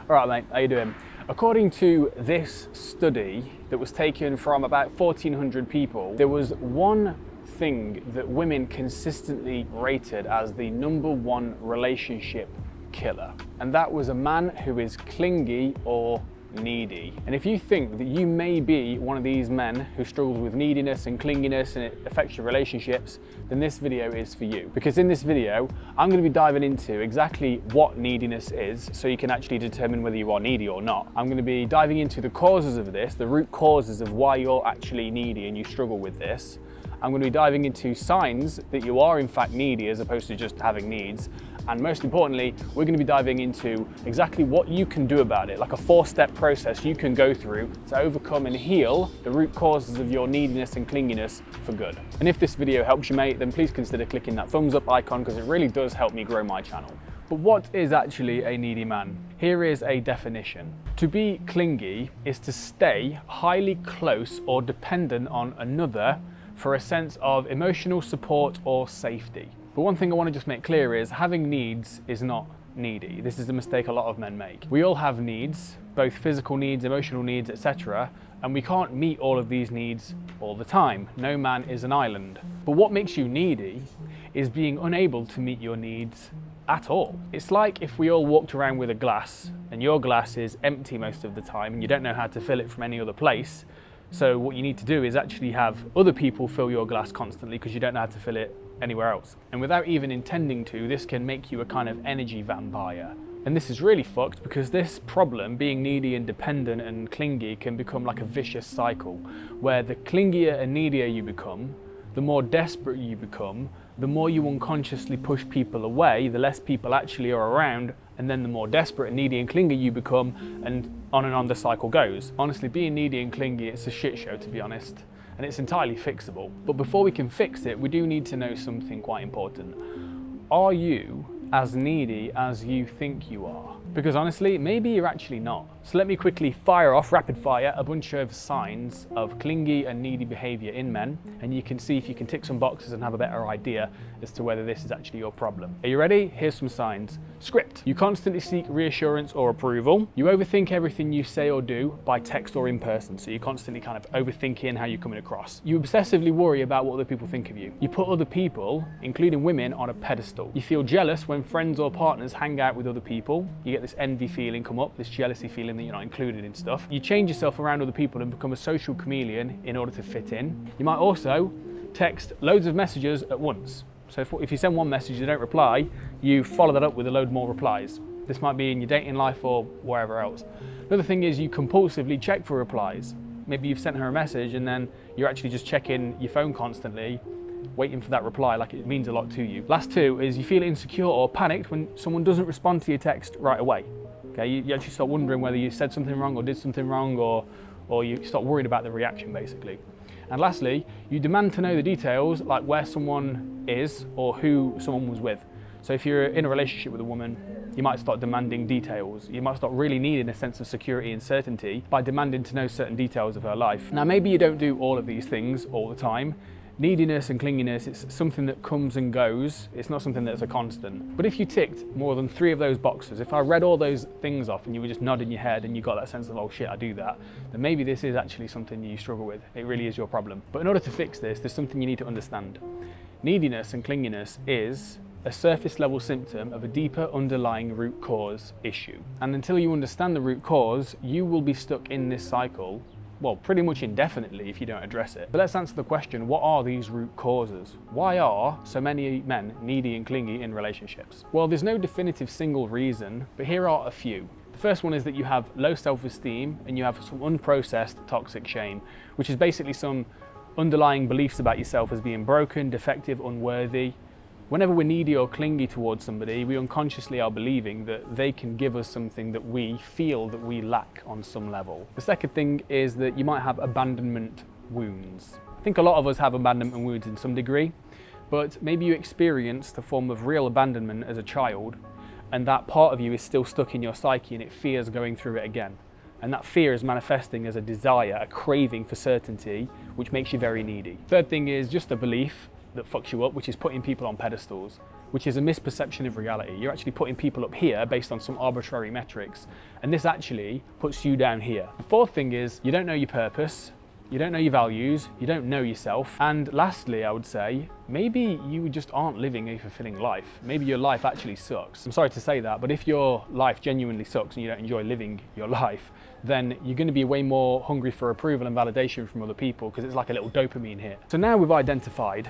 All right, mate, how you doing? According to this study that was taken from about 1,400 people, there was one thing that women consistently rated as the #1 relationship killer, and that was a man who is clingy or needy. And if you think that you may be one of these men who struggles with neediness and clinginess and it affects your relationships, then this video is for you. Because in this video, I'm going to be diving into exactly what neediness is so you can actually determine whether you are needy or not. I'm going to be diving into the causes of this, the root causes of why you're actually needy and you struggle with this. I'm going to be diving into signs that you are in fact needy as opposed to just having needs. And most importantly, we're going to be diving into exactly what you can do about it, like a 4-step process you can go through to overcome and heal the root causes of your neediness and clinginess for good. And if this video helps you, mate, then please consider clicking that thumbs up icon because it really does help me grow my channel. But what is actually a needy man? Here is a definition. To be clingy is to stay highly close or dependent on another for a sense of emotional support or safety. But one thing I want to just make clear is having needs is not needy. This is a mistake a lot of men make. We all have needs, both physical needs, emotional needs, etc. And we can't meet all of these needs all the time. No man is an island. But what makes you needy is being unable to meet your needs at all. It's like if we all walked around with a glass and your glass is empty most of the time and you don't know how to fill it from any other place. So what you need to do is actually have other people fill your glass constantly because you don't know how to fill it anywhere else. And without even intending to, this can make you a kind of energy vampire. And this is really fucked because this problem, being needy and dependent and clingy, can become like a vicious cycle where the clingier and needier you become, the more desperate you become, the more you unconsciously push people away, the less people actually are around, and then the more desperate and needy and clingy you become, and on the cycle goes. Honestly, being needy and clingy, it's a shit show, to be honest, and it's entirely fixable. But before we can fix it, we do need to know something quite important. Are you as needy as you think you are? Because honestly, maybe you're actually not. So let me quickly fire off, rapid fire, a bunch of signs of clingy and needy behavior in men, and you can see if you can tick some boxes and have a better idea as to whether this is actually your problem. Are you ready? Here's some signs. Script. You constantly seek reassurance or approval. You overthink everything you say or do by text or in person, so you're constantly kind of overthinking how you're coming across. You obsessively worry about what other people think of you. You put other people, including women, on a pedestal. You feel jealous when friends or partners hang out with other people. You get this envy feeling come up, this jealousy feeling that you're not included in stuff. You change yourself around other people and become a social chameleon in order to fit in. You might also text loads of messages at once. So if you send one message, you don't reply, you follow that up with a load more replies. This might be in your dating life or wherever else. Another thing is you compulsively check for replies. Maybe you've sent her a message and then you're actually just checking your phone constantly, waiting for that reply like it means a lot to you. Last two is you feel insecure or panicked when someone doesn't respond to your text right away. Okay, you actually start wondering whether you said something wrong or did something wrong, or you start worried about the reaction basically. And lastly, you demand to know the details, like where someone is or who someone was with. So if you're in a relationship with a woman, you might start demanding details. You might start really needing a sense of security and certainty by demanding to know certain details of her life. Now, maybe you don't do all of these things all the time. Neediness and clinginess, it's something that comes and goes. It's not something that's a constant. But if you ticked more than 3 of those boxes, if I read all those things off and you were just nodding your head and you got that sense of, oh shit, I do that, then maybe this is actually something you struggle with. It really is your problem. But in order to fix this, there's something you need to understand. Neediness and clinginess is a surface level symptom of a deeper underlying root cause issue. And until you understand the root cause, you will be stuck in this cycle, well, pretty much indefinitely if you don't address it. But let's answer the question, what are these root causes? Why are so many men needy and clingy in relationships? Well, there's no definitive single reason, but here are a few. The first one is that you have low self-esteem and you have some unprocessed toxic shame, which is basically some underlying beliefs about yourself as being broken, defective, unworthy. Whenever we're needy or clingy towards somebody, we unconsciously are believing that they can give us something that we feel that we lack on some level. The second thing is that you might have abandonment wounds. I think a lot of us have abandonment wounds in some degree, but maybe you experienced a form of real abandonment as a child, and that part of you is still stuck in your psyche and it fears going through it again. And that fear is manifesting as a desire, a craving for certainty, which makes you very needy. Third thing is just a belief that fucks you up, which is putting people on pedestals. which is a misperception of reality. You're actually putting people up here based on some arbitrary metrics, and this actually puts you down here. The fourth thing is you don't know your purpose, you don't know your values, you don't know yourself, and lastly, I would say, maybe you just aren't living a fulfilling life. Maybe your life actually sucks. I'm sorry to say that, but if your life genuinely sucks and you don't enjoy living your life, then you're going to be way more hungry for approval and validation from other people, because it's like a little dopamine hit. So now we've identified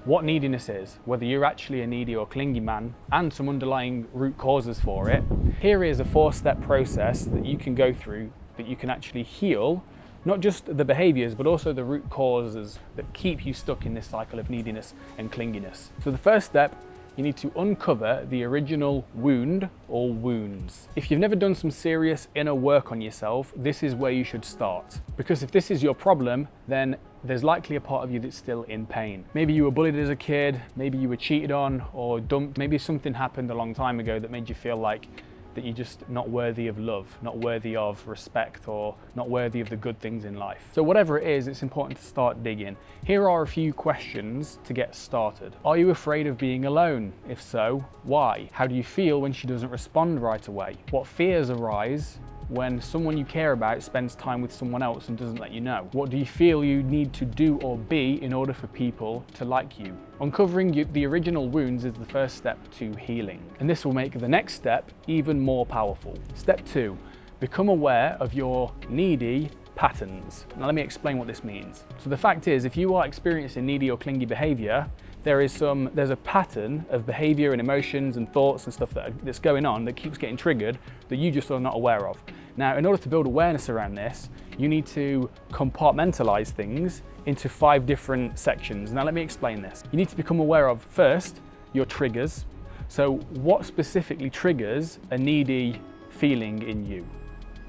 what neediness is, whether you're actually a needy or clingy man, and some underlying root causes for it. Here is a 4-step process that you can go through that you can actually heal not just the behaviors, but also the root causes that keep you stuck in this cycle of neediness and clinginess. So the first step, you need to uncover the original wound or wounds. If you've never done some serious inner work on yourself, this is where you should start. Because if this is your problem, then there's likely a part of you that's still in pain. Maybe you were bullied as a kid, maybe you were cheated on or dumped, maybe something happened a long time ago that made you feel like that you're just not worthy of love, not worthy of respect, or not worthy of the good things in life. So whatever it is, it's important to start digging. Here are a few questions to get started. Are you afraid of being alone? If so, why? How do you feel when she doesn't respond right away? What fears arise when someone you care about spends time with someone else and doesn't let you know? What do you feel you need to do or be in order for people to like you? Uncovering the original wounds is the first step to healing, and this will make the next step even more powerful. Step 2, become aware of your needy patterns. Now let me explain what this means. So the fact is, if you are experiencing needy or clingy behavior, there's a pattern of behavior and emotions and thoughts and stuff that's going on that keeps getting triggered that you just are not aware of. Now, in order to build awareness around this, you need to compartmentalize things into 5 different sections. Now, let me explain this. You need to become aware of, first, your triggers. So what specifically triggers a needy feeling in you?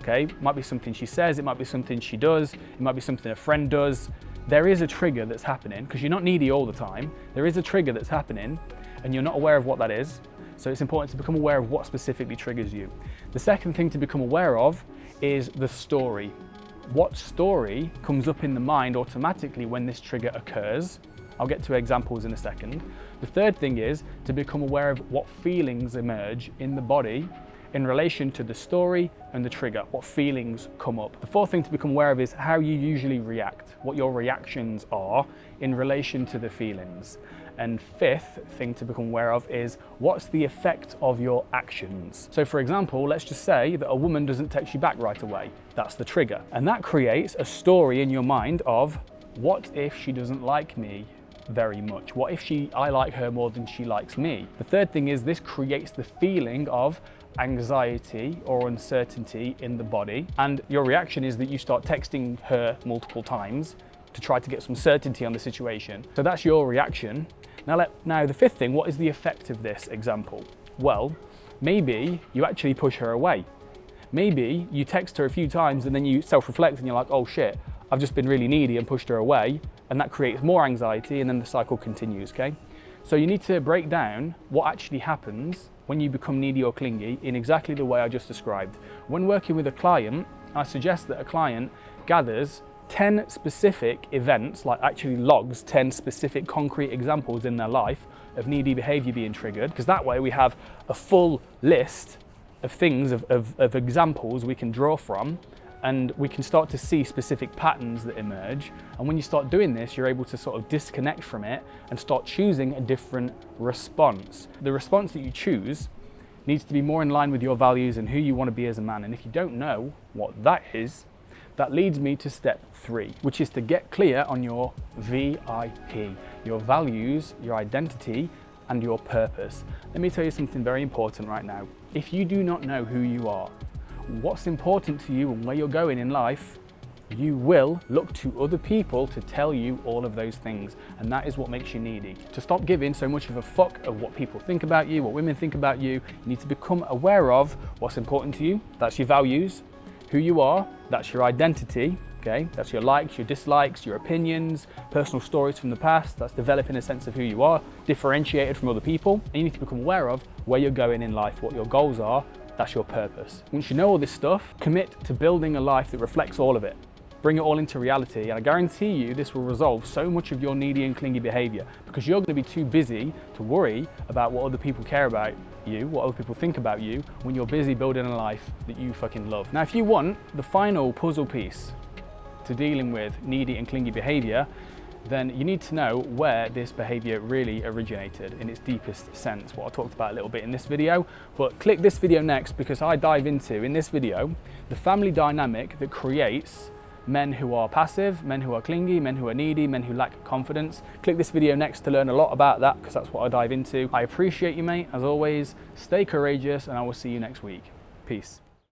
Okay, it might be something she says, it might be something she does, it might be something a friend does. There is a trigger that's happening, because you're not needy all the time. There is a trigger that's happening and you're not aware of what that is. So it's important to become aware of what specifically triggers you. The second thing to become aware of is the story. What story comes up in the mind automatically when this trigger occurs? I'll get to examples in a second. The third thing is to become aware of what feelings emerge in the body in relation to the story and the trigger, what feelings come up. The fourth thing to become aware of is how you usually react, what your reactions are in relation to the feelings. And fifth thing to become aware of is what's the effect of your actions. So for example, let's just say that a woman doesn't text you back right away. That's the trigger. And that creates a story in your mind of, what if she doesn't like me very much? What if I like her more than she likes me? The third thing is this creates the feeling of anxiety or uncertainty in the body, and your reaction is that you start texting her multiple times to try to get some certainty on the situation. So that's your reaction. Now the fifth thing, what is the effect of this example? Well, maybe you actually push her away. Maybe you text her a few times and then you self-reflect and you're like, oh shit, I've just been really needy and pushed her away, and that creates more anxiety, and then the cycle continues, okay? So you need to break down what actually happens when you become needy or clingy in exactly the way I just described. When working with a client, I suggest that a client gathers 10 specific events, like actually logs 10 specific concrete examples in their life of needy behavior being triggered, because that way we have a full list of things, of examples we can draw from, and we can start to see specific patterns that emerge. And when you start doing this, you're able to sort of disconnect from it and start choosing a different response. The response that you choose needs to be more in line with your values and who you want to be as a man. And if you don't know what that is, that leads me to step 3, which is to get clear on your VIP, your values, your identity, and your purpose. Let me tell you something very important right now. If you do not know who you are, what's important to you and where you're going in life, you will look to other people to tell you all of those things, and that is what makes you needy. To stop giving so much of a fuck of what people think about you, what women think about you, you need to become aware of what's important to you. That's your values, who you are, that's your identity, okay? That's your likes, your dislikes, your opinions, personal stories from the past. That's developing a sense of who you are, differentiated from other people. And you need to become aware of where you're going in life, what your goals are. That's your purpose. Once you know all this stuff, commit to building a life that reflects all of it. bring it all into reality, and I guarantee you this will resolve so much of your needy and clingy behavior, because you're going to be too busy to worry about what other people care about you, what other people think about you, when you're busy building a life that you fucking love. Now, if you want the final puzzle piece to dealing with needy and clingy behavior, then you need to know where this behavior really originated in its deepest sense, what I talked about a little bit in this video. But click this video next, because I dive into, in this video, the family dynamic that creates men who are passive, men who are clingy, men who are needy, men who lack confidence. Click this video next to learn a lot about that, because that's what I dive into. I appreciate you, mate. As always, stay courageous, and I will see you next week. Peace.